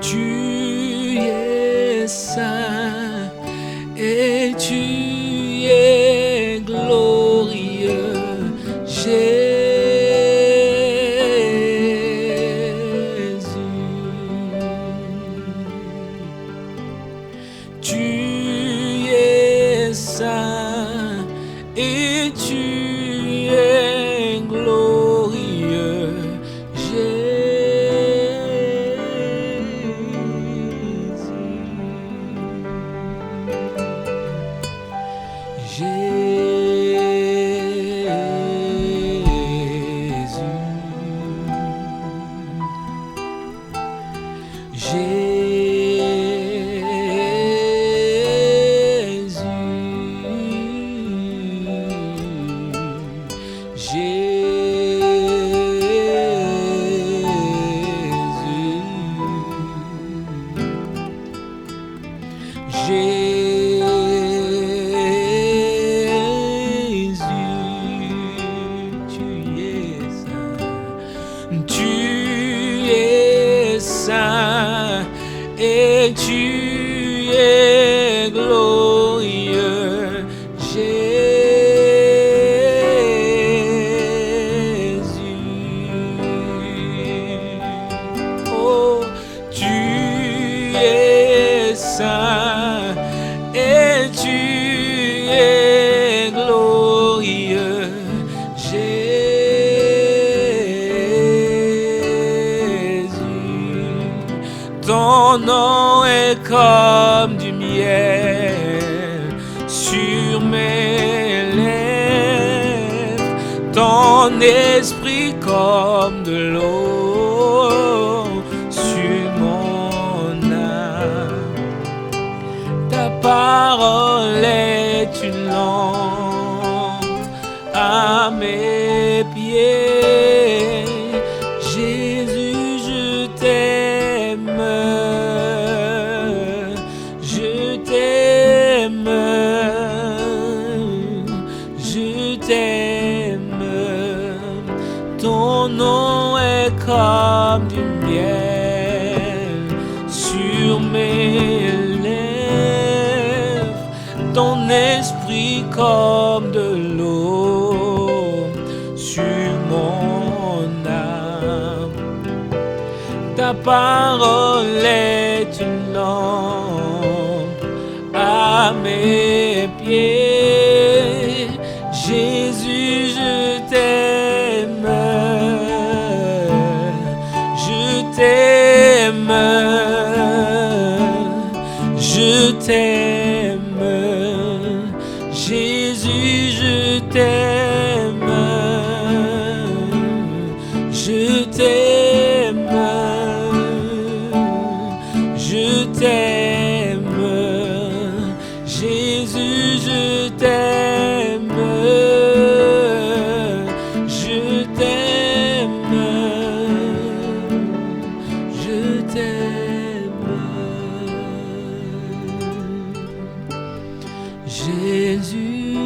Tu es saint et tu es glorieux, Jésus. Tu es saint et tu es glorieux, et tu es glorieux, Jésus. Oh, tu es saint et tu es glorieux, ton nom est comme du miel sur mes lèvres, ton esprit comme de l'eau sur mon âme. Ta parole est une lampe à mes pieds. Jésus, je t'aime, je t'aime, je t'aime. Ton nom est comme du miel sur mes lèvres, ton esprit comme de l'eau sur mon âme. Ta parole est une lampe à mes pieds. Jésus, je t'aime, je t'aime, je t'aime. Jésus, je t'aime, je t'aime, je t'aime. Jésus, je t'aime, je t'aime, je t'aime. Jésus,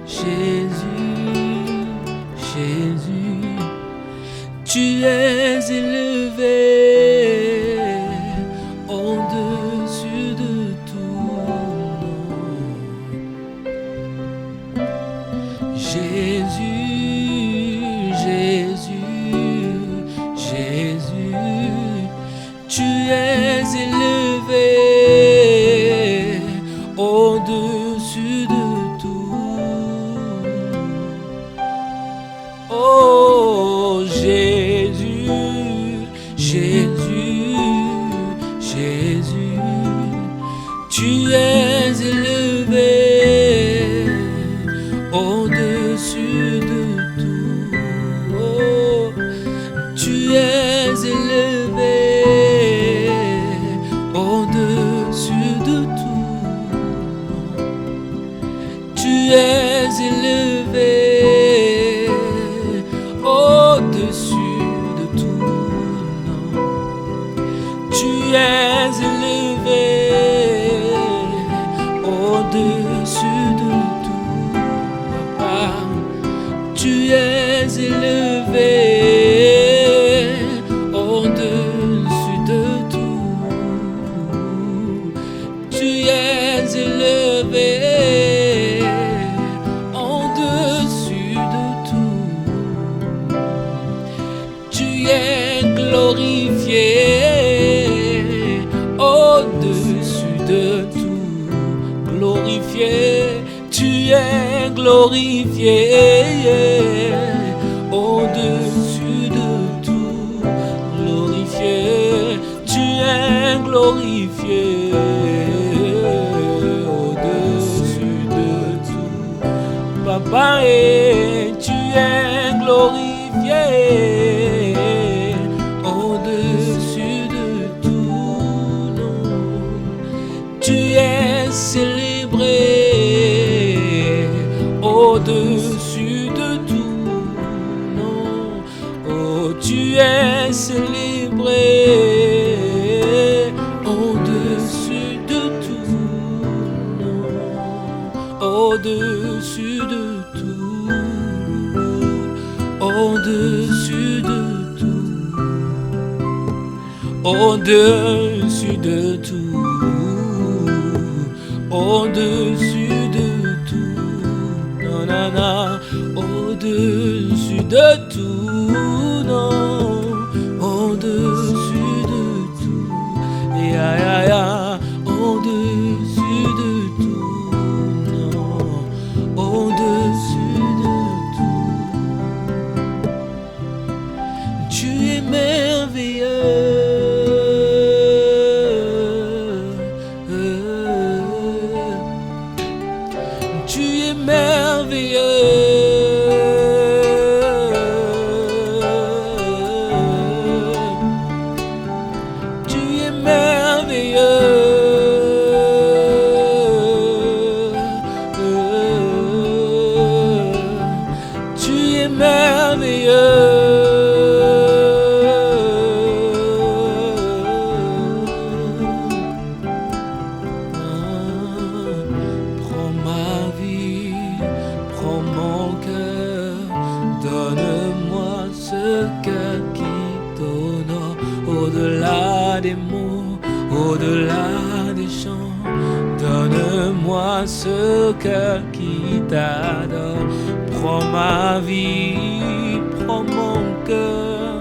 Jésus, Jésus, tu es élevé au-dessus de tout nom. Jésus, Jésus, Jésus, tu es élevé au-dessus de tout Jésus, Jésus, tu es élevé au-dessus de tout. Oh, tu es élevé au-dessus de tout. Tu es élevé au-dessus de tout. Tu es élevé au-dessus de tout, Papa. Tu es élevé au-dessus de tout. Tu es élevé au-dessus de tout. Tu es glorifié au-dessus de tout. Glorifié, tu es glorifié au-dessus de tout. Glorifié, tu es glorifié au-dessus de tout. Papa, et tu es glorifié au-dessus de tout. Non. Tu es célébré au-dessus de tout. Non. Oh, tu es célébré au-dessus de tout. Non. Au-dessus de tout. Au-dessus de tout. Au-dessus de tout. Au-dessus de tout. Non, non, non. Au-dessus de tout. Non. Au-dessus de tout. Ya, ya, ya. Au-dessus de tout. Non. Au-dessus de tout. Tu es merveilleux. Tu es merveilleux. Tu es merveilleux. Tu es merveilleux. Prends ma vie, prends mon cœur, donne-moi ce cœur qui t'honore. Au-delà des mots, au-delà des chants, donne-moi ce cœur qui t'adore. Prends ma vie, prends mon cœur,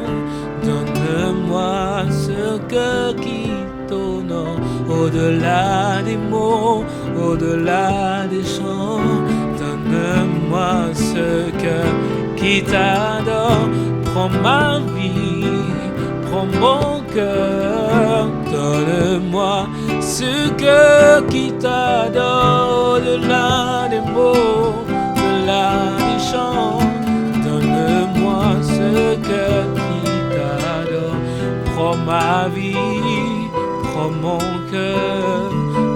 donne-moi ce cœur qui t'honore. Au-delà des mots, au-delà des chants, donne-moi ce cœur qui t'adore. Prends ma vie, prends mon cœur, donne-moi ce cœur qui t'adore. Au-delà des mots, au-delà des chants, donne-moi ce cœur qui t'adore. Prends ma vie, prends mon cœur,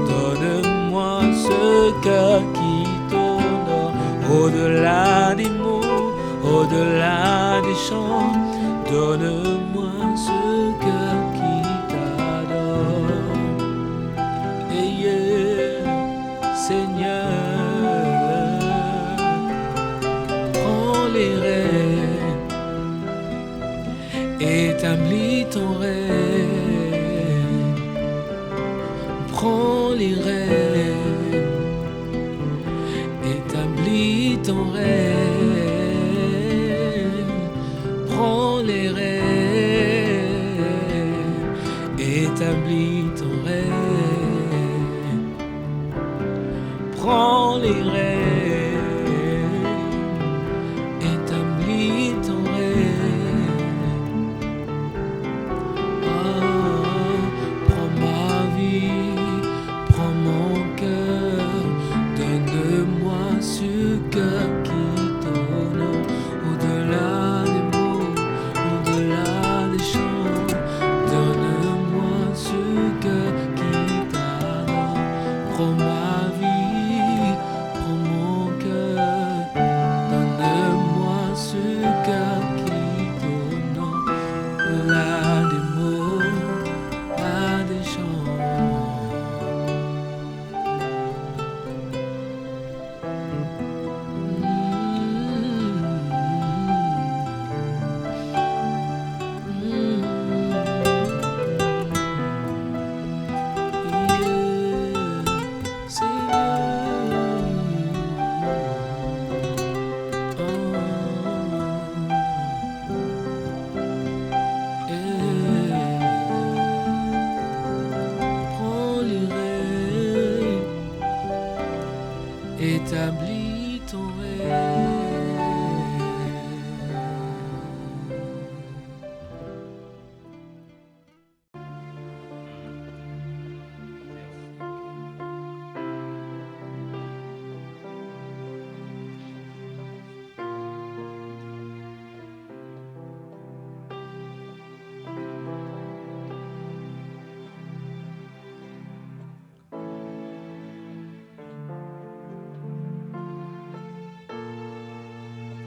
donne-moi ce cœur qui t'honore. Au-delà des mots, au-delà des chants, donne-moi ce cœur qui t'adore. Et Seigneur, prends les rênes, établis ton règne. Prends les rênes, établis ton règne. Prends les rênes, établis ton règne. Prends les rênes, établis ton règne.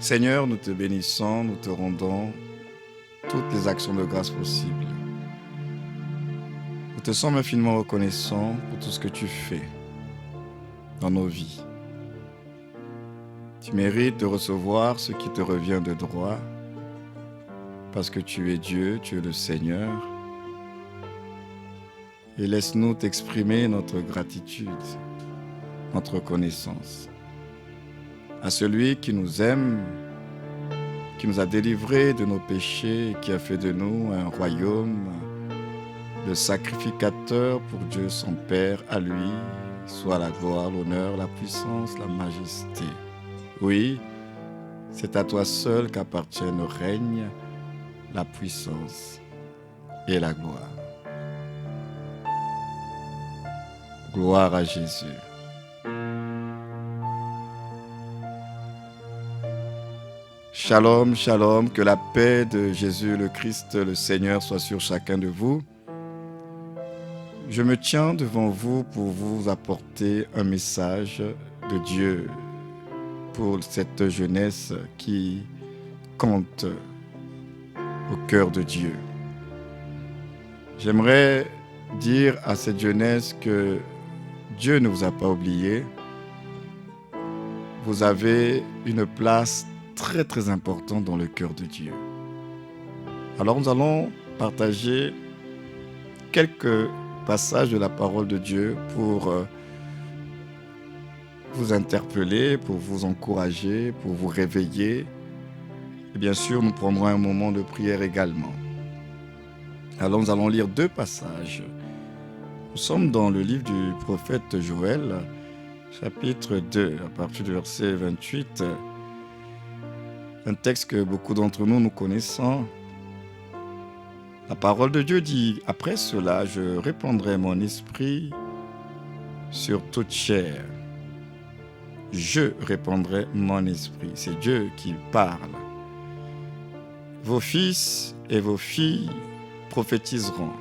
Seigneur, nous te bénissons, nous te rendons toutes les actions de grâce possibles. Nous te sommes infiniment reconnaissants pour tout ce que tu fais dans nos vies. Tu mérites de recevoir ce qui te revient de droit parce que tu es Dieu, tu es le Seigneur. Et laisse-nous t'exprimer notre gratitude, notre reconnaissance à celui qui nous aime, qui nous a délivrés de nos péchés et qui a fait de nous un royaume de sacrificateurs pour Dieu son Père. À lui soit la gloire, l'honneur, la puissance, la majesté. Oui, c'est à toi seul qu'appartiennent le règne, la puissance et la gloire. Gloire à Jésus. Shalom, shalom, que la paix de Jésus le Christ, le Seigneur, soit sur chacun de vous. Je me tiens devant vous pour vous apporter un message de Dieu pour cette jeunesse qui compte au cœur de Dieu. J'aimerais dire à cette jeunesse que Dieu ne vous a pas oublié. Vous avez une place très très importante dans le cœur de Dieu. Alors nous allons partager quelques passages de la parole de Dieu pour vous interpeller, pour vous encourager, pour vous réveiller. Et bien sûr, nous prendrons un moment de prière également. Alors nous allons lire deux passages. Nous sommes dans le livre du prophète Joël, chapitre 2, à partir du verset 28. Un texte que beaucoup d'entre nous connaissons. La parole de Dieu dit « Après cela, je répandrai mon esprit sur toute chair. Je répandrai mon esprit. » C'est Dieu qui parle. « Vos fils et vos filles prophétiseront.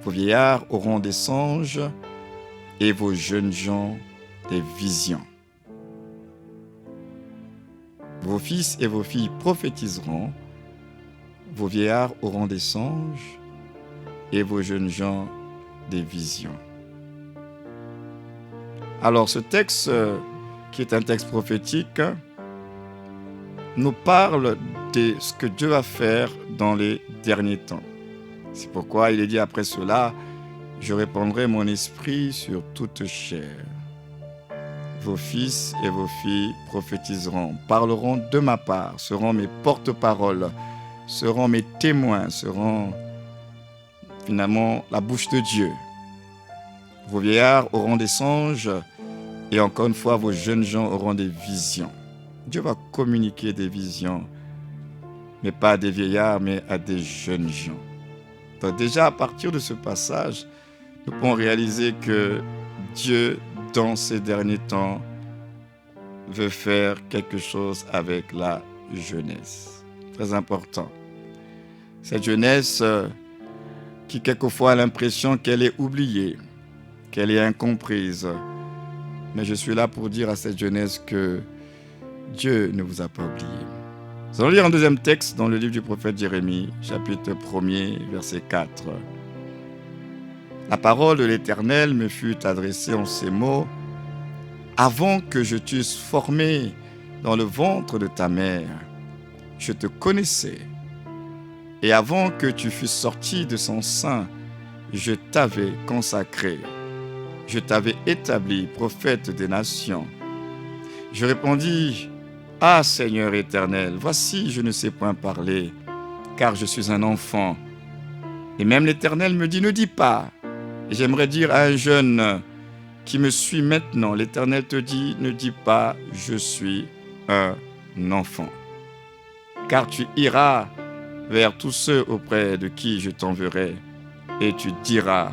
Vos vieillards auront des songes et vos jeunes gens des visions. Vos fils et vos filles prophétiseront, vos vieillards auront des songes et vos jeunes gens des visions. » Alors ce texte, qui est un texte prophétique, nous parle de ce que Dieu va faire dans les derniers temps. C'est pourquoi il est dit après cela, je répandrai mon esprit sur toute chair. Vos fils et vos filles prophétiseront, parleront de ma part, seront mes porte-paroles, seront mes témoins, seront finalement la bouche de Dieu. Vos vieillards auront des songes et encore une fois, vos jeunes gens auront des visions. Dieu va communiquer des visions, mais pas à des vieillards, mais à des jeunes gens. Donc déjà, à partir de ce passage, nous pouvons réaliser que Dieu, dans ces derniers temps, veut faire quelque chose avec la jeunesse. Très important. Cette jeunesse qui quelquefois a l'impression qu'elle est oubliée, qu'elle est incomprise. Mais je suis là pour dire à cette jeunesse que Dieu ne vous a pas oublié. Nous allons lire un deuxième texte dans le livre du prophète Jérémie, chapitre 1er, verset 4. La parole de l'Éternel me fut adressée en ces mots. Avant que je t'eusse formé dans le ventre de ta mère, je te connaissais. Et avant que tu fusses sorti de son sein, je t'avais consacré. Je t'avais établi prophète des nations. Je répondis, « Ah Seigneur éternel, voici je ne sais point parler, car je suis un enfant. » Et même l'Éternel me dit, « Ne dis pas. » Et j'aimerais dire à un jeune qui me suit maintenant, l'Éternel te dit, ne dis pas, je suis un enfant. Car tu iras vers tous ceux auprès de qui je t'enverrai, et tu diras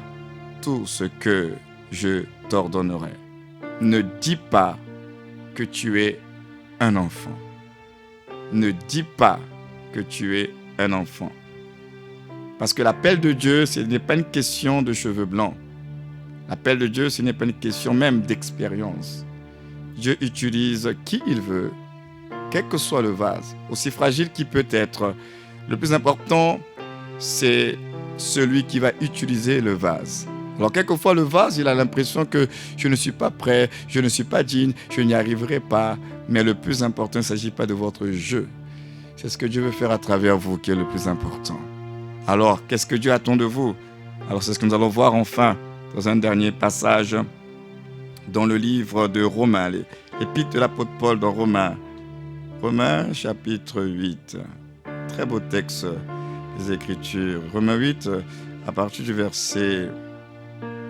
tout ce que je t'ordonnerai. Ne dis pas que tu es un enfant. Ne dis pas que tu es un enfant. Parce que l'appel de Dieu, ce n'est pas une question de cheveux blancs. L'appel de Dieu, ce n'est pas une question même d'expérience. Dieu utilise qui il veut quel que soit le vase, aussi fragile qu'il peut être, le plus important, c'est celui qui va utiliser le vase. Alors, quelquefois, le vase, il a l'impression que je ne suis pas prêt, je ne suis pas digne, je n'y arriverai pas. Mais le plus important, il ne s'agit pas de votre jeu. C'est ce que Dieu veut faire à travers vous qui est le plus important. Alors, qu'est-ce que Dieu attend de vous? Alors, c'est ce que nous allons voir enfin dans un dernier passage dans le livre de Romains, l'épître de l'apôtre Paul dans Romains. Romains, chapitre 8. Très beau texte des Écritures. Romains 8, à partir du verset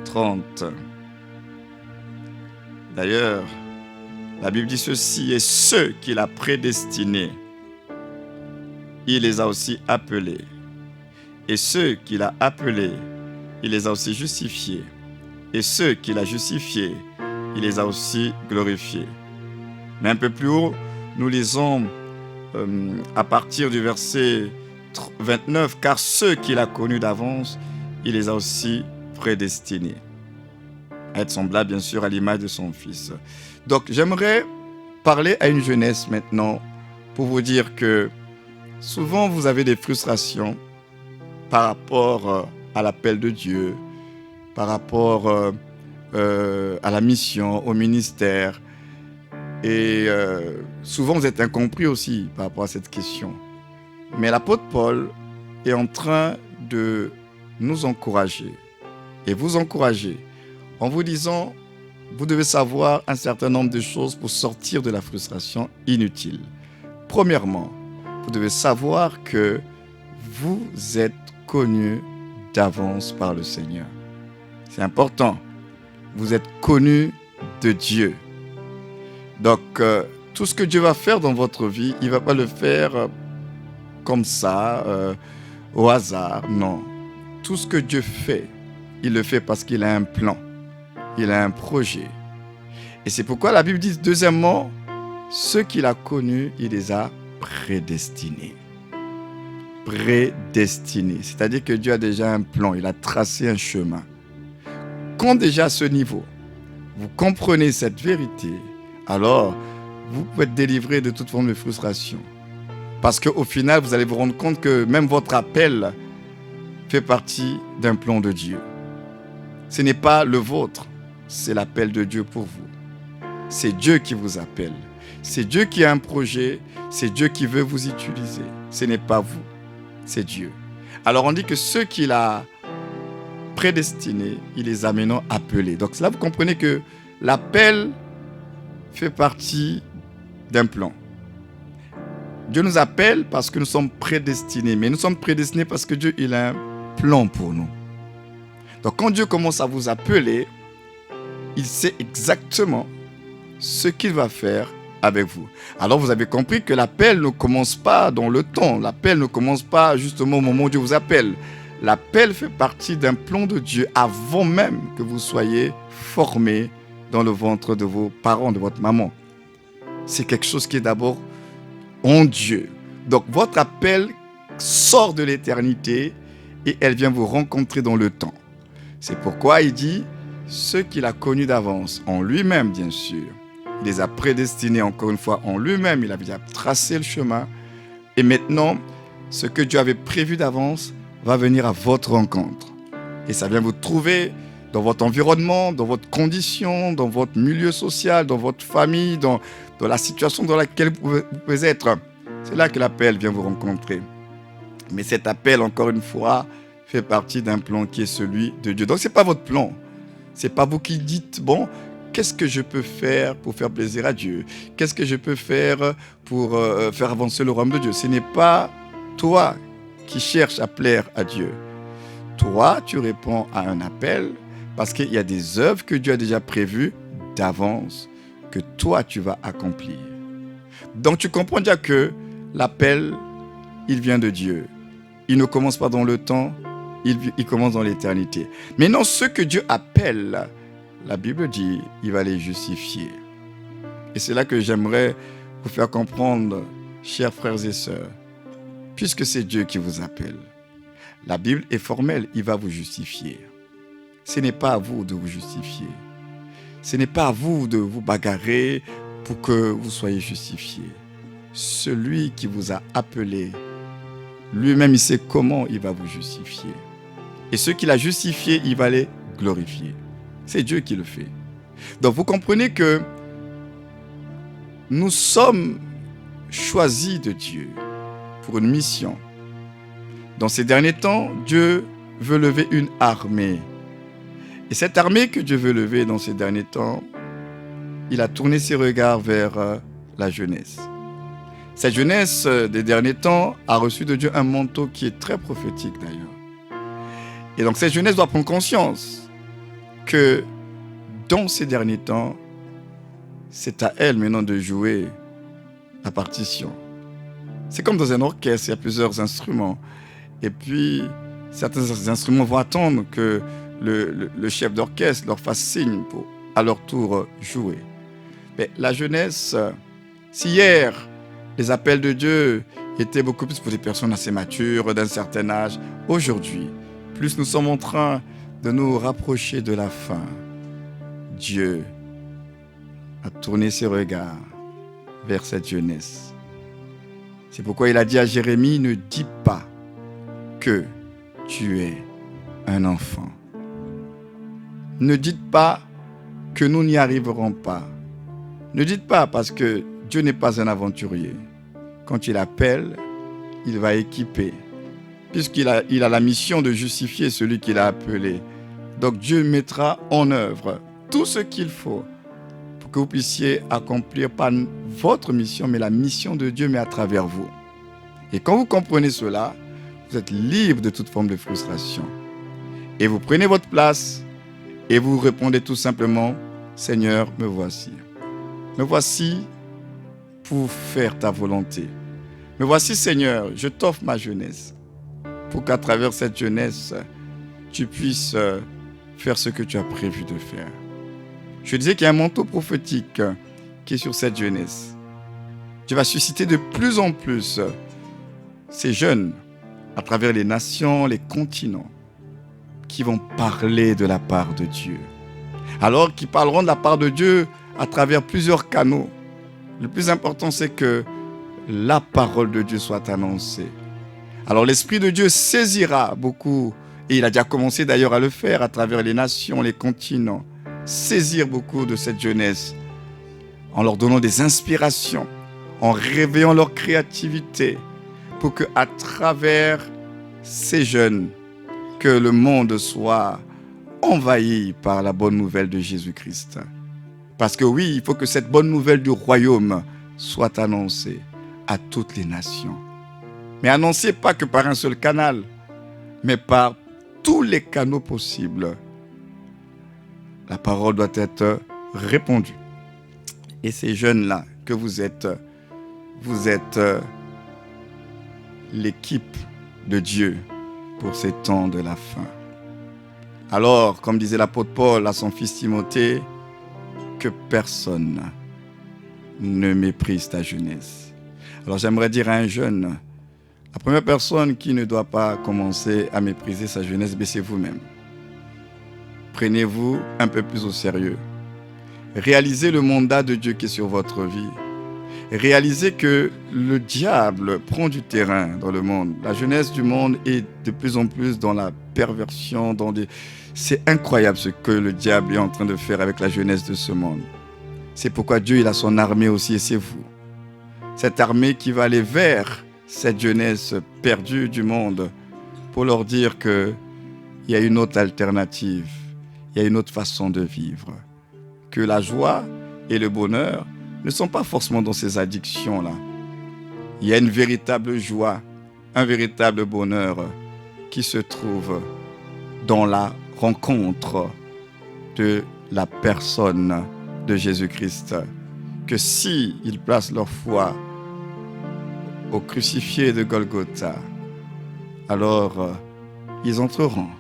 30. D'ailleurs, la Bible dit ceci: et ceux qu'il a prédestinés, il les a aussi appelés. Et ceux qu'il a appelés, il les a aussi justifiés. Et ceux qu'il a justifiés, il les a aussi glorifiés. Mais un peu plus haut, nous lisons à partir du verset 29, car ceux qu'il a connus d'avance, il les a aussi prédestinés à être semblables, bien sûr, à l'image de son Fils. Donc, j'aimerais parler à une jeunesse maintenant pour vous dire que souvent, vous avez des frustrations par rapport à l'appel de Dieu, par rapport à la mission, au ministère. Et souvent, vous êtes incompris aussi par rapport à cette question. Mais l'apôtre Paul est en train de nous encourager et vous encourager en vous disant, vous devez savoir un certain nombre de choses pour sortir de la frustration inutile. Premièrement, vous devez savoir que vous êtes connu d'avance par le Seigneur. C'est important. Vous êtes connu de Dieu. Donc, tout ce que Dieu va faire dans votre vie, il ne va pas le faire comme ça, au hasard. Non. Tout ce que Dieu fait, il le fait parce qu'il a un plan. Il a un projet. Et c'est pourquoi la Bible dit, deuxièmement, ceux qu'il a connus, il les a prédestinés. Prédestinés. C'est-à-dire que Dieu a déjà un plan. Il a tracé un chemin. Quand déjà à ce niveau, vous comprenez cette vérité, alors vous pouvez être délivré de toute forme de frustration. Parce qu'au final, vous allez vous rendre compte que même votre appel fait partie d'un plan de Dieu. Ce n'est pas le vôtre, c'est l'appel de Dieu pour vous. C'est Dieu qui vous appelle. C'est Dieu qui a un projet, c'est Dieu qui veut vous utiliser. Ce n'est pas vous, c'est Dieu. Alors on dit que ceux qu'il a prédestinés, il les a maintenant appelés. Donc là, vous comprenez que l'appel fait partie d'un plan. Dieu nous appelle parce que nous sommes prédestinés. Mais nous sommes prédestinés parce que Dieu, il a un plan pour nous. Donc quand Dieu commence à vous appeler, il sait exactement ce qu'il va faire avec vous. Alors vous avez compris que l'appel ne commence pas dans le temps. L'appel ne commence pas justement au moment où Dieu vous appelle. L'appel fait partie d'un plan de Dieu avant même que vous soyez formés dans le ventre de vos parents, de votre maman. C'est quelque chose qui est d'abord en Dieu. Donc votre appel sort de l'éternité et elle vient vous rencontrer dans le temps. C'est pourquoi il dit, ceux qu'il a connus d'avance, en lui-même bien sûr, il les a prédestinés encore une fois en lui-même, il a déjà tracé le chemin. Et maintenant, ce que Dieu avait prévu d'avance va venir à votre rencontre. Et ça vient vous trouver dans votre environnement, dans votre condition, dans votre milieu social, dans votre famille, dans la situation dans laquelle vous pouvez être. C'est là que l'appel vient vous rencontrer. Mais cet appel, encore une fois, fait partie d'un plan qui est celui de Dieu. Donc, ce n'est pas votre plan. Ce n'est pas vous qui dites, bon, qu'est-ce que je peux faire pour faire plaisir à Dieu? Qu'est-ce que je peux faire pour faire avancer le royaume de Dieu? Ce n'est pas toi qui cherches à plaire à Dieu. Toi, tu réponds à un appel parce qu'il y a des œuvres que Dieu a déjà prévues d'avance que toi, tu vas accomplir. Donc, tu comprends déjà que l'appel, il vient de Dieu. Il ne commence pas dans le temps, il commence dans l'éternité. Maintenant, ceux que Dieu appelle, la Bible dit, il va les justifier. Et c'est là que j'aimerais vous faire comprendre, chers frères et sœurs, puisque c'est Dieu qui vous appelle. La Bible est formelle, il va vous justifier. Ce n'est pas à vous de vous justifier. Ce n'est pas à vous de vous bagarrer pour que vous soyez justifiés. celui qui vous a appelé, lui-même, il sait comment il va vous justifier. Et ceux qu'il a justifiés, il va les glorifier. C'est Dieu qui le fait. Donc vous comprenez que nous sommes choisis de Dieu pour une mission. Dans ces derniers temps, Dieu veut lever une armée. Et cette armée que Dieu veut lever dans ces derniers temps, il a tourné ses regards vers la jeunesse. Cette jeunesse des derniers temps a reçu de Dieu un manteau qui est très prophétique d'ailleurs. Et donc cette jeunesse doit prendre conscience que dans ces derniers temps, c'est à elle maintenant de jouer la partition. C'est comme dans un orchestre, il y a plusieurs instruments. Et puis, certains instruments vont attendre que le chef d'orchestre leur fasse signe pour, à leur tour, jouer. Mais la jeunesse, si hier, les appels de Dieu étaient beaucoup plus pour des personnes assez matures, d'un certain âge, aujourd'hui, plus nous sommes en train de nous rapprocher de la fin. Dieu a tourné ses regards vers cette jeunesse. C'est pourquoi il a dit à Jérémie, ne dis pas que tu es un enfant. Ne dites pas que nous n'y arriverons pas. Ne dites pas parce que Dieu n'est pas un aventurier. Quand il appelle, il va équiper. Puisqu'il a la mission de justifier celui qu'il a appelé. Donc Dieu mettra en œuvre tout ce qu'il faut pour que vous puissiez accomplir pas votre mission, mais la mission de Dieu, mais à travers vous. Et quand vous comprenez cela, vous êtes libre de toute forme de frustration. Et vous prenez votre place et vous répondez tout simplement, Seigneur, me voici. Me voici pour faire ta volonté. Me voici, Seigneur, je t'offre ma jeunesse pour qu'à travers cette jeunesse, tu puisses faire ce que tu as prévu de faire. Je disais qu'il y a un manteau prophétique qui est sur cette jeunesse. Dieu va susciter de plus en plus ces jeunes à travers les nations, les continents, qui vont parler de la part de Dieu. Alors qu'ils parleront de la part de Dieu à travers plusieurs canaux. Le plus important, c'est que la parole de Dieu soit annoncée. Alors l'Esprit de Dieu saisira beaucoup, et il a déjà commencé d'ailleurs à le faire à travers les nations, les continents, saisir beaucoup de cette jeunesse en leur donnant des inspirations, en réveillant leur créativité, pour que à travers ces jeunes, que le monde soit envahi par la bonne nouvelle de Jésus-Christ. Parce que oui, il faut que cette bonne nouvelle du royaume soit annoncée à toutes les nations. Mais annoncée pas que par un seul canal, mais par tous les canaux possibles. La parole doit être répandue. Et ces jeunes-là que vous êtes l'équipe de Dieu pour ces temps de la fin. Alors, comme disait l'apôtre Paul à son fils Timothée, que personne ne méprise ta jeunesse. Alors j'aimerais dire à un jeune, la première personne qui ne doit pas commencer à mépriser sa jeunesse, c'est vous-même. Prenez-vous un peu plus au sérieux. Réalisez le mandat de Dieu qui est sur votre vie. Réalisez que le diable prend du terrain dans le monde. La jeunesse du monde est de plus en plus dans la perversion. C'est incroyable ce que le diable est en train de faire avec la jeunesse de ce monde. C'est pourquoi Dieu il a son armée aussi, et c'est vous. Cette armée qui va aller vers cette jeunesse perdue du monde pour leur dire qu'il y a une autre alternative, il y a une autre façon de vivre. Que la joie et le bonheur ne sont pas forcément dans ces addictions-là. Il y a une véritable joie, un véritable bonheur qui se trouve dans la rencontre de la personne de Jésus-Christ. Que si ils placent leur foi au crucifié de Golgotha, alors ils entreront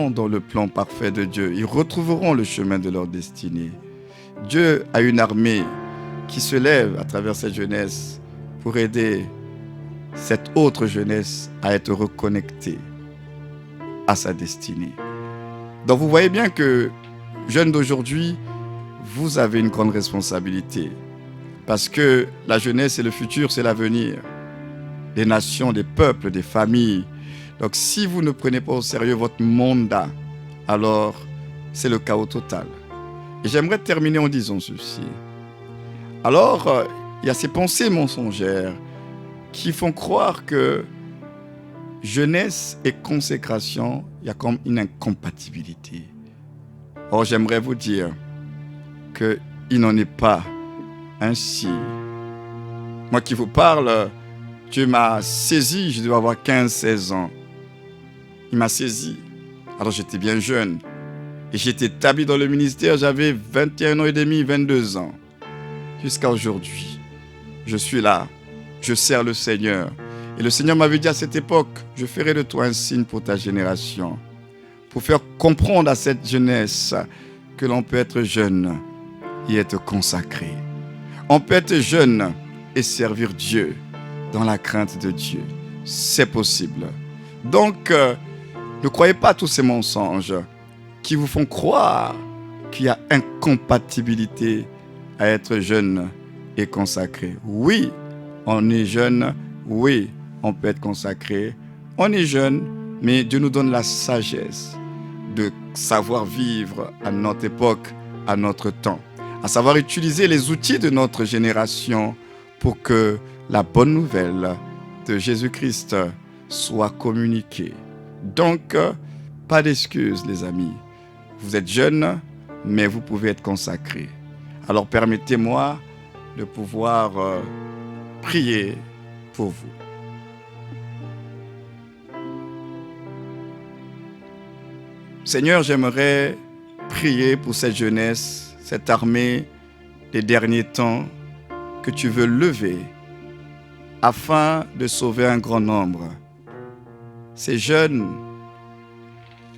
dans le plan parfait de Dieu. Ils retrouveront le chemin de leur destinée. Dieu a une armée qui se lève à travers cette jeunesse pour aider cette autre jeunesse à être reconnectée à sa destinée. Donc vous voyez bien que, jeunes d'aujourd'hui, vous avez une grande responsabilité. Parce que la jeunesse, c'est le futur, c'est l'avenir. Des nations, des peuples, des familles. Donc si vous ne prenez pas au sérieux votre mandat, alors c'est le chaos total. Et j'aimerais terminer en disant ceci. Alors, il y a ces pensées mensongères qui font croire que jeunesse et consécration, il y a comme une incompatibilité. Or, j'aimerais vous dire qu'il n'en est pas ainsi. Moi qui vous parle, Dieu m'a saisi, je devais avoir 15-16 ans. Il m'a saisi. Alors j'étais bien jeune. Et j'étais établi dans le ministère, j'avais 21 ans et demi, 22 ans. Jusqu'à aujourd'hui. Je suis là, je sers le Seigneur. Et le Seigneur m'avait dit à cette époque, je ferai de toi un signe pour ta génération. Pour faire comprendre à cette jeunesse que l'on peut être jeune et être consacré. On peut être jeune et servir Dieu dans la crainte de Dieu. C'est possible. Donc, ne croyez pas à tous ces mensonges qui vous font croire qu'il y a incompatibilité à être jeune et consacré. Oui, on est jeune. Oui, on peut être consacré. On est jeune, mais Dieu nous donne la sagesse de savoir vivre à notre époque, à notre temps. À savoir utiliser les outils de notre génération pour que la bonne nouvelle de Jésus-Christ soit communiquée. Donc, pas d'excuses, les amis. Vous êtes jeunes, mais vous pouvez être consacrés. Alors, permettez-moi de pouvoir prier pour vous. Seigneur, j'aimerais prier pour cette jeunesse, cette armée des derniers temps que tu veux lever afin de sauver un grand nombre. Ces jeunes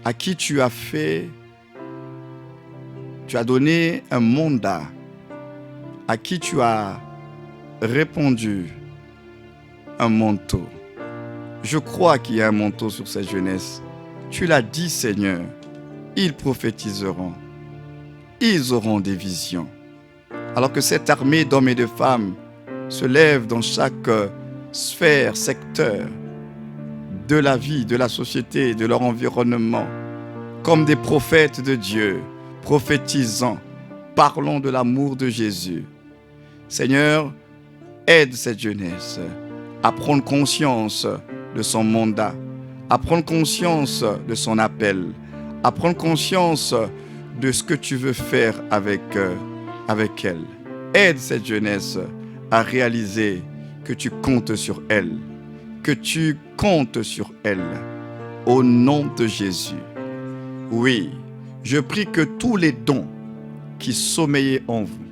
à qui tu as donné un mandat, à qui tu as répandu un manteau. Je crois qu'il y a un manteau sur cette jeunesse. Tu l'as dit, Seigneur, ils prophétiseront, ils auront des visions. Alors que cette armée d'hommes et de femmes se lève dans chaque sphère, secteur de la vie, de la société, de leur environnement, comme des prophètes de Dieu, prophétisant, parlons de l'amour de Jésus. Seigneur, aide cette jeunesse à prendre conscience de son mandat, à prendre conscience de son appel, à prendre conscience de ce que tu veux faire avec elle. Aide cette jeunesse à réaliser que tu comptes sur elle, que tu comptes sur elle, au nom de Jésus. Oui, je prie que tous les dons qui sommeillaient en vous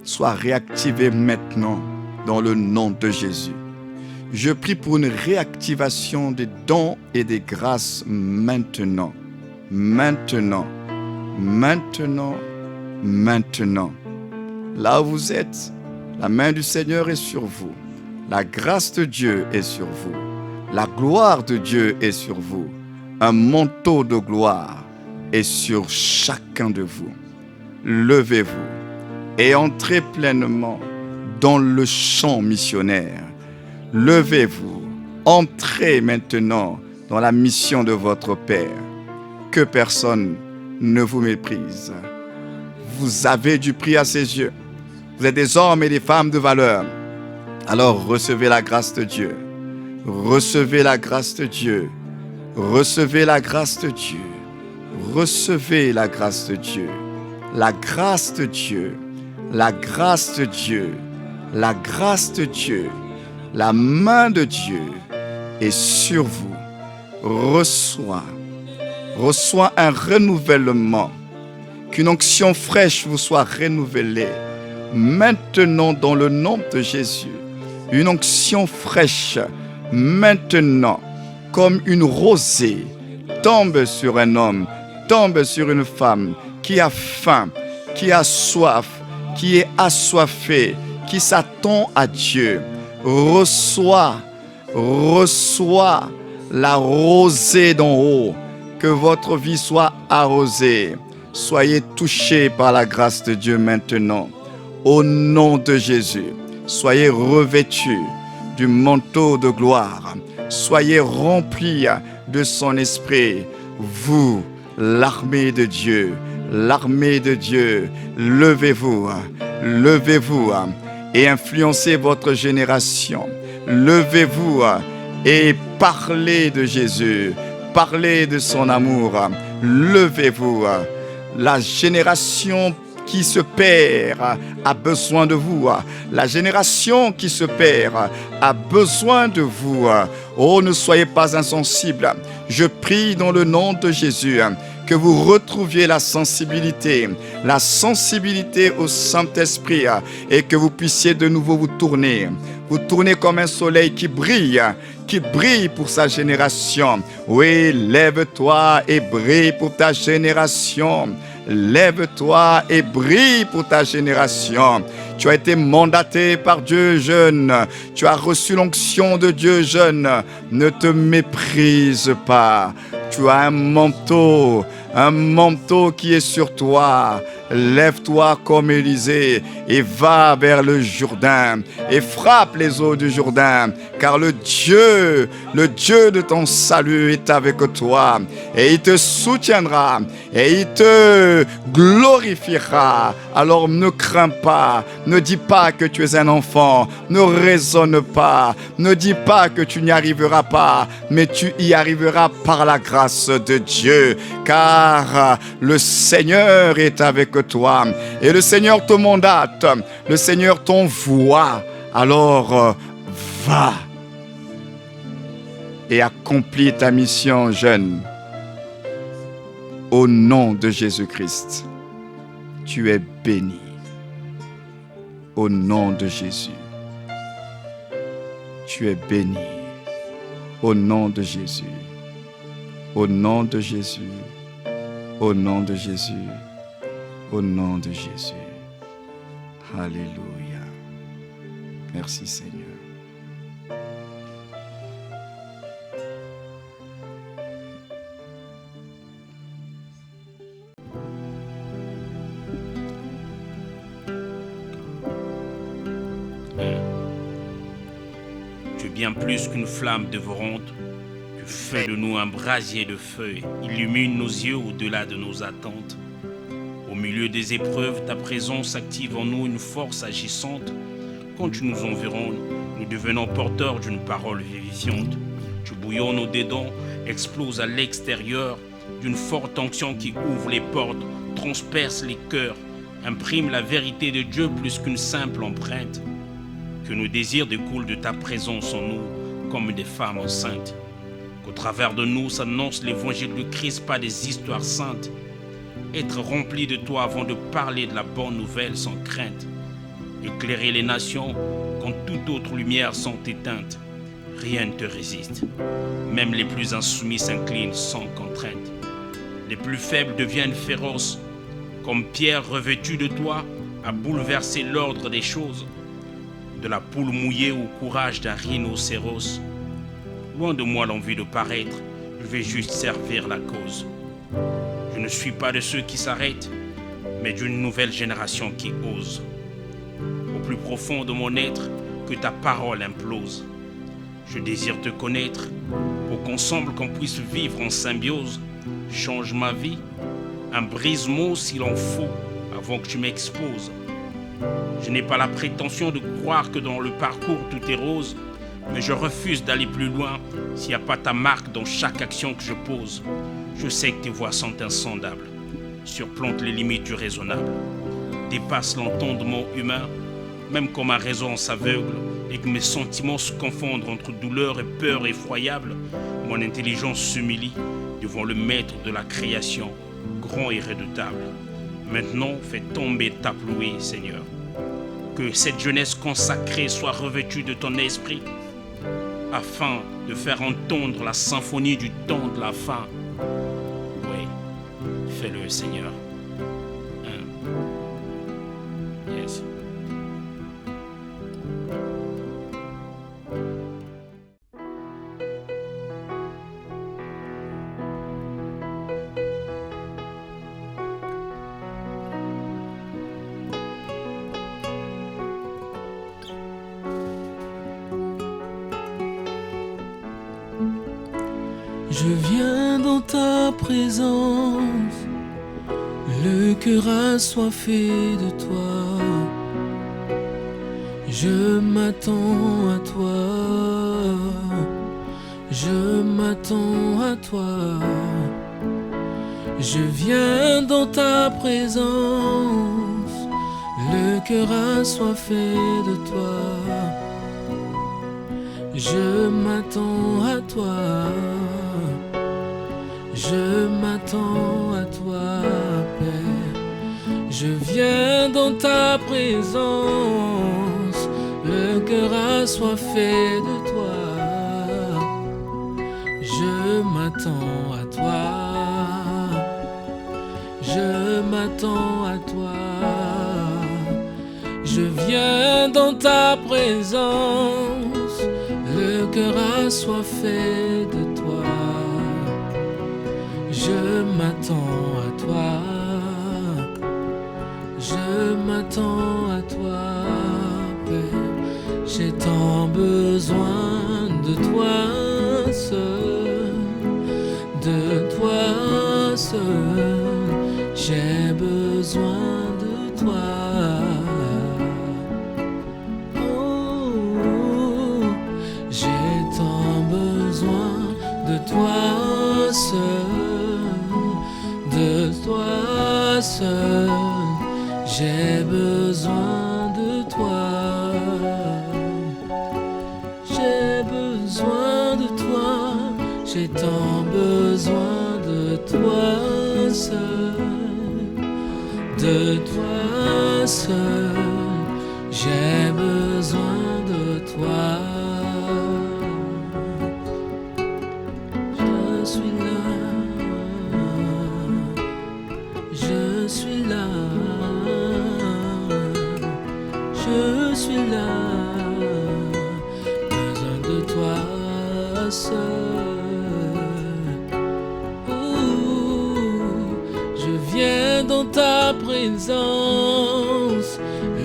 soient réactivés maintenant dans le nom de Jésus. Je prie pour une réactivation des dons et des grâces maintenant. Maintenant. Maintenant. Maintenant. Là où vous êtes, la main du Seigneur est sur vous. La grâce de Dieu est sur vous. La gloire de Dieu est sur vous. Un manteau de gloire est sur chacun de vous. Levez-vous et entrez pleinement dans le champ missionnaire. Levez-vous, entrez maintenant dans la mission de votre Père. Que personne ne vous méprise. Vous avez du prix à ses yeux. Vous êtes des hommes et des femmes de valeur. Alors recevez la grâce de Dieu. Recevez la grâce de Dieu. Recevez la grâce de Dieu. Recevez la grâce de Dieu. La grâce de Dieu. La grâce de Dieu. La grâce de Dieu. La main de Dieu est sur vous. Reçois un renouvellement. Qu'une onction fraîche vous soit renouvelée. Maintenant dans le nom de Jésus. Une onction fraîche. Maintenant, comme une rosée, tombe sur un homme, tombe sur une femme qui a faim, qui a soif, qui est assoiffé, qui s'attend à Dieu. Reçois la rosée d'en haut. Que votre vie soit arrosée. Soyez touchés par la grâce de Dieu maintenant. Au nom de Jésus, soyez revêtus du manteau de gloire. Soyez remplis de son esprit. Vous, l'armée de Dieu, levez-vous, levez-vous et influencez votre génération. Levez-vous et parlez de Jésus, parlez de son amour. Levez-vous. La génération qui se perd a besoin de vous. La génération qui se perd a besoin de vous. Oh, ne soyez pas insensibles. Je prie dans le nom de Jésus que vous retrouviez la sensibilité au Saint-Esprit et que vous puissiez de nouveau vous tourner comme un soleil qui brille pour sa génération. Oui, lève-toi et brille pour ta génération. Lève-toi et brille pour ta génération. Tu as été mandaté par Dieu, jeune. Tu as reçu l'onction de Dieu, jeune. Ne te méprise pas. Tu as un manteau qui est sur toi. Lève-toi comme Élisée et va vers le Jourdain et frappe les eaux du Jourdain, car le Dieu de ton salut est avec toi et il te soutiendra et il te glorifiera. Alors ne crains pas, ne dis pas que tu es un enfant, ne raisonne pas, ne dis pas que tu n'y arriveras pas, mais tu y arriveras par la grâce de Dieu, car le Seigneur est avec toi et le Seigneur te mandate, le Seigneur t'envoie. Alors va et accomplis ta mission, jeune. Au nom de Jésus-Christ, tu es béni. Au nom de Jésus, tu es béni. Au nom de Jésus, au nom de Jésus, au nom de Jésus, au nom de Jésus. Alléluia. Merci Seigneur. Tu es bien plus qu'une flamme dévorante. Tu fais de nous un brasier de feu. Illumine nos yeux au-delà de nos attentes. Au milieu des épreuves, ta présence active en nous une force agissante. Quand tu nous environnes, nous devenons porteurs d'une parole vivifiante. Tu bouillonnes nos dedans, explose à l'extérieur d'une forte onction qui ouvre les portes, transperce les cœurs, imprime la vérité de Dieu plus qu'une simple empreinte. Que nos désirs découlent de ta présence en nous comme des femmes enceintes. Qu'au travers de nous s'annonce l'évangile du Christ, pas des histoires saintes. Être rempli de toi avant de parler de la bonne nouvelle sans crainte. Éclairer les nations quand toute autre lumière sont éteintes. Rien ne te résiste. Même les plus insoumis s'inclinent sans contrainte. Les plus faibles deviennent féroces. Comme Pierre revêtu de toi a bouleversé l'ordre des choses. De la poule mouillée au courage d'un rhinocéros. Loin de moi l'envie de paraître, je vais juste servir la cause. Je ne suis pas de ceux qui s'arrêtent, mais d'une nouvelle génération qui ose. Au plus profond de mon être, que ta parole implose. Je désire te connaître, pour qu'ensemble qu'on puisse vivre en symbiose. Change ma vie, un brise-mot s'il en faut, avant que tu m'exposes. Je n'ai pas la prétention de croire que dans le parcours tout est rose, mais je refuse d'aller plus loin s'il n'y a pas ta marque dans chaque action que je pose. Je sais que tes voies sont insondables, surplantent les limites du raisonnable, dépassent l'entendement humain, même quand ma raison s'aveugle et que mes sentiments se confondent entre douleur et peur effroyable, mon intelligence s'humilie devant le maître de la création, grand et redoutable. Maintenant, fais tomber ta pluie, Seigneur. Que cette jeunesse consacrée soit revêtue de ton esprit, afin de faire entendre la symphonie du temps de la fin. Oui, fais-le, Seigneur. Yes. Je viens dans ta présence, le cœur assoiffé de toi. Je m'attends à toi, je m'attends à toi. Je viens dans ta présence, le cœur assoiffé de toi. Je m'attends à toi, je m'attends à toi, Père. Je viens dans ta présence, le cœur assoiffé de toi. Je m'attends à toi, je m'attends à toi. Je viens dans ta présence, le cœur assoiffé de toi. Je m'attends à toi, je m'attends à toi, Père. J'ai tant besoin de toi seul, de toi seul. J'ai besoin de toi. Oh, j'ai tant besoin de toi seul, de toi seul. J'ai besoin de toi. J'ai besoin de toi. J'ai tant besoin de toi seul, de toi seul. J'ai besoin de toi. Je suis là, je suis là, je suis là. Besoin de toi seul. Je viens dans ta présence,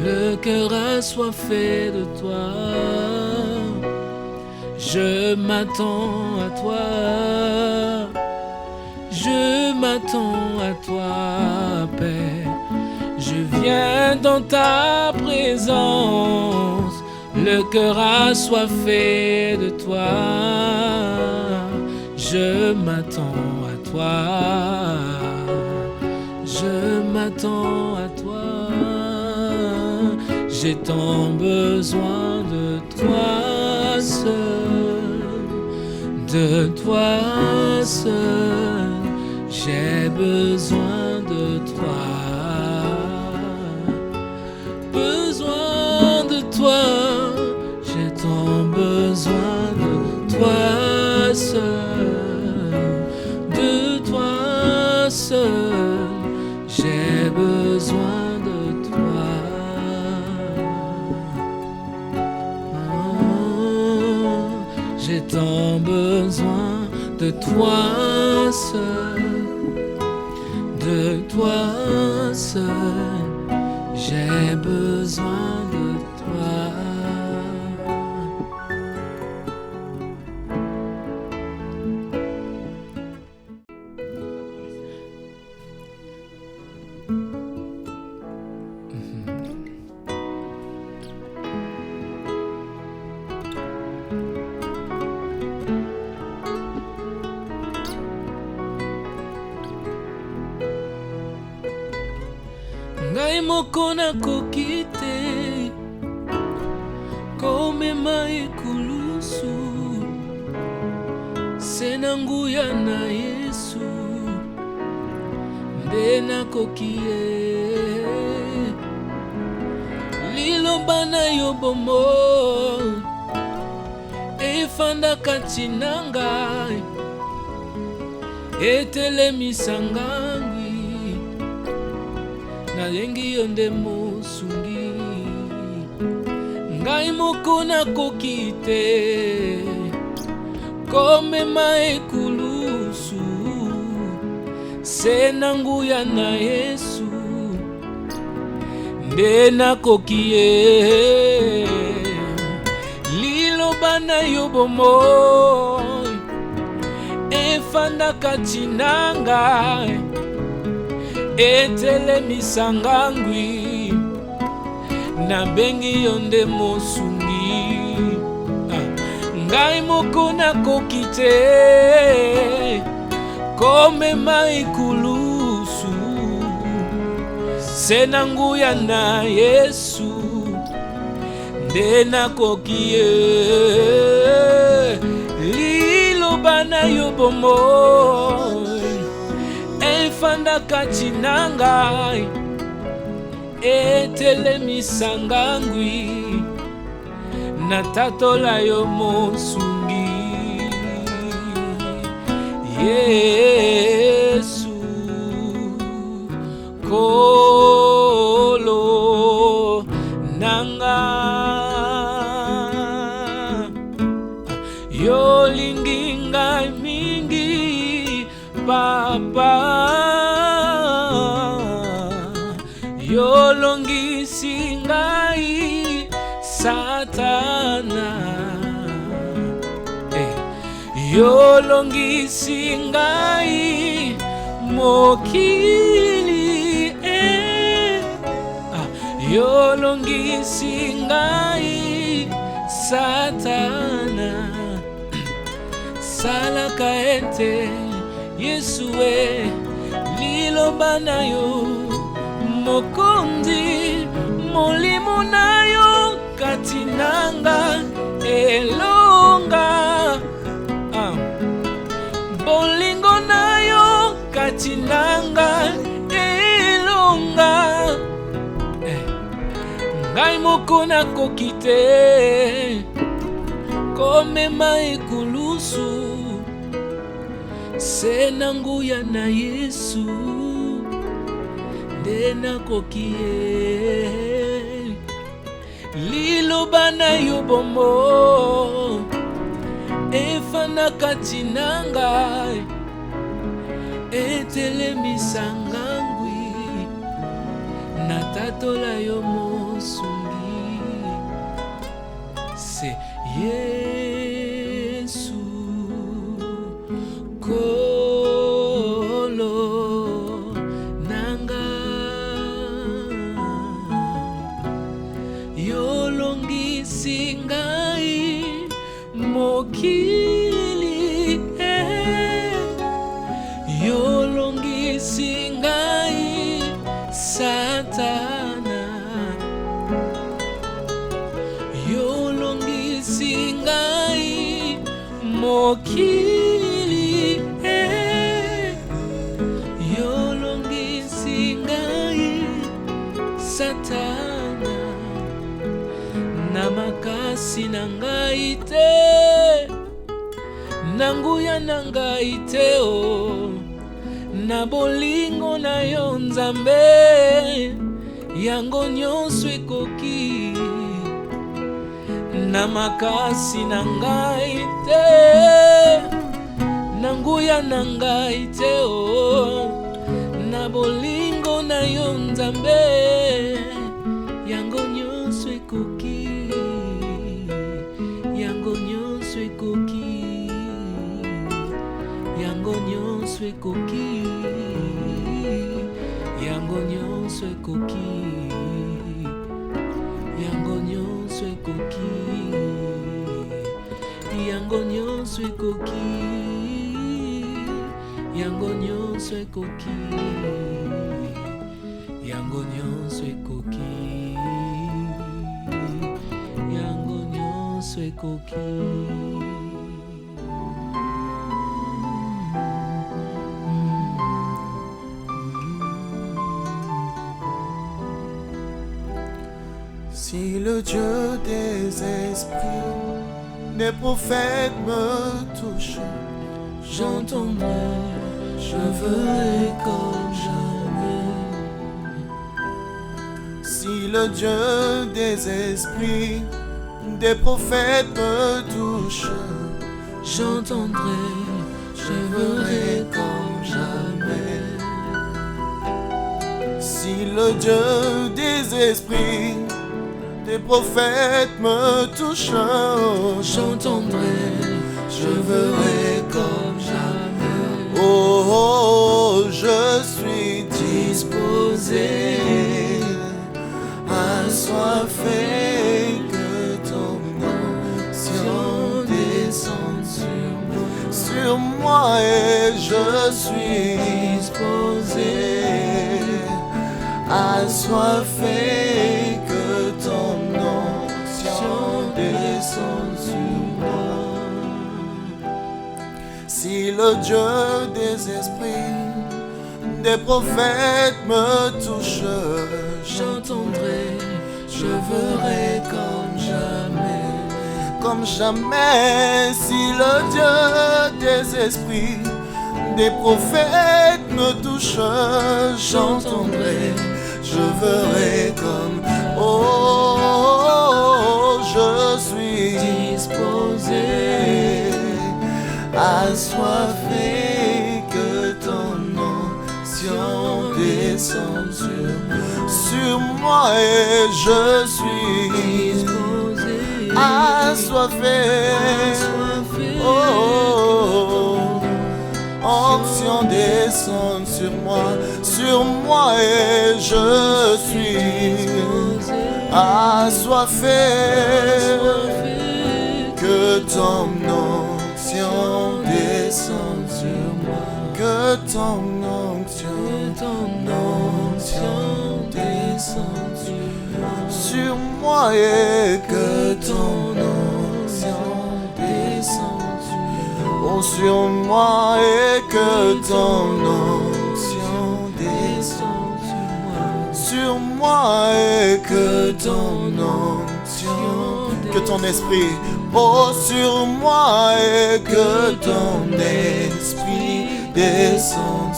le cœur assoiffé de toi. Je m'attends à toi, je m'attends à toi, Père. Je viens dans ta présence, le cœur assoiffé de toi. Je m'attends à toi, je m'attends à toi. J'ai tant besoin de toi seul, de toi seul. J'ai besoin de toi, besoin de toi. J'ai tant besoin de toi seul, de toi seul. J'ai besoin de toi. Oh, j'ai tant besoin de toi seul, de toi seul. J'ai besoin de toi. Ngai moko nakoki te komema ekulusu, se na nguya na Yesu nde nakoki ye. Liloba na yo bomoi efanda kati na ngai, etelemisa ngai. Nalengi yo nde mosungi, ngai moko nakoki te komema ekulusu, se na nguya na Yesu nde nakoki ye. Liloba na yo bomoi efanda kati na ngai etelemisa ngangwi nabengi yo nde mosungi ngai moko nakoki te komema ikulusu se na nguya na Yesu nde nakoki ye liloba na yo bomoi efanda kati na ngai etelemisa ngangwi natatola yo mosungi Yesu kolo nanga yo lingi ngai mingi papa yo longisi ngai Satana yo longisi ngai mokili yo longisi ngai Satana salaka ete Yesu liloba na yo mokondi molimo na yo kati nanga elonga bolingo na yo kati nanga elonga ngai moko nakoki te komema ekulusu se na nguya na Yesu nde nakoki ye liloba na yo bombo efanda kati na ngai etelemisa ngangwi natatola yo mosungi se Yesu kolo nanga yo longisi ngai mokili yo longisi ngai Satana yo longisi ngai mokili yo longisi ngai Satana na makasi na ngai te na nguya na ngai te na bolingo na yo Nzambe yango nyonso ekoki na makasi na ngai te na nguya na ngai te na bolingo na yo Nzambe yango nyonso ekoki yango nyonso ekoki yango nyonso ekoki yango nyonso ekoki yango nyonso ekoki yango nyonso ekoki yango nyonso ekoki yango nyonso ekoki yango nyonso ekoki. Si le Dieu des esprits, des prophètes me touche, j'entendrai, je verrai comme jamais. Si le Dieu des esprits, des prophètes me touche, j'entendrai, je verrai comme jamais. Si le Dieu des esprits, des prophètes me touchent, j'entendrai, je verrai comme jamais. Oh, je suis disposé, assoiffé, que ton onction descende sur moi et je suis disposé, assoiffé, que ton onction descende sur moi. Si le Dieu des esprits, des prophètes me touche, j'entendrai, je verrai comme jamais. Si le Dieu des esprits, des prophètes me touche, j'entendrai, je verrai comme. Oh, je suis disposé, assoiffé, que ton onction descende sur moi et je suis disposé, assoiffé, oh, onction descende sur moi et je suis assoiffé, que ton onction descende sur moi, que ton onction descende sur moi et que ton onction descende sur moi et que ton onction descende sur moi et que ton onction, que ton esprit, oh, sur moi et que ton esprit descende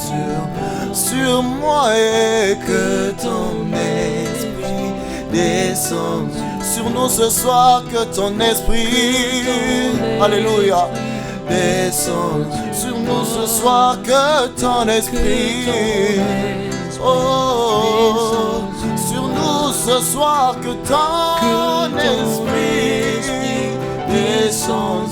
sur moi et que ton esprit descende sur nous ce soir, que ton esprit, alléluia, descende sur nous ce soir, que ton esprit, oh, sur nous ce soir, que ton esprit descende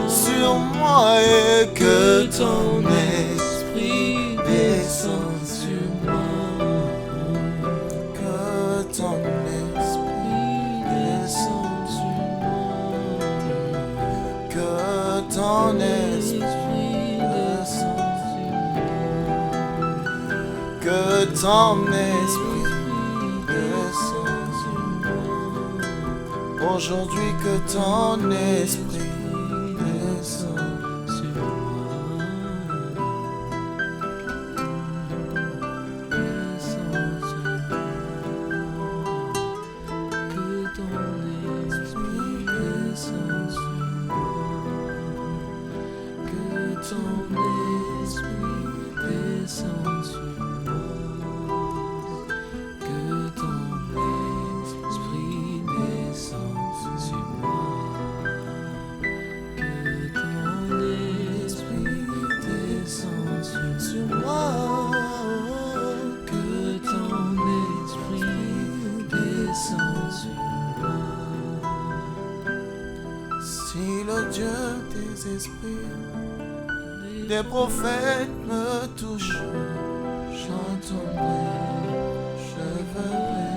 sur moi et que ton esprit descende sur moi, que ton esprit descende sur moi, que ton esprit descende sur moi, que ton esprit descende sur moi, aujourd'hui que ton esprit descende sur moi, descende sur moi, que ton esprit descende sur moi, que ton esprit descende sur moi, que ton esprit descende sur moi, que ton esprit descende sur moi, que ton esprit descende sur moi. Si le Dieu des esprits, des prophètes me touche, j'entendrai, je verrai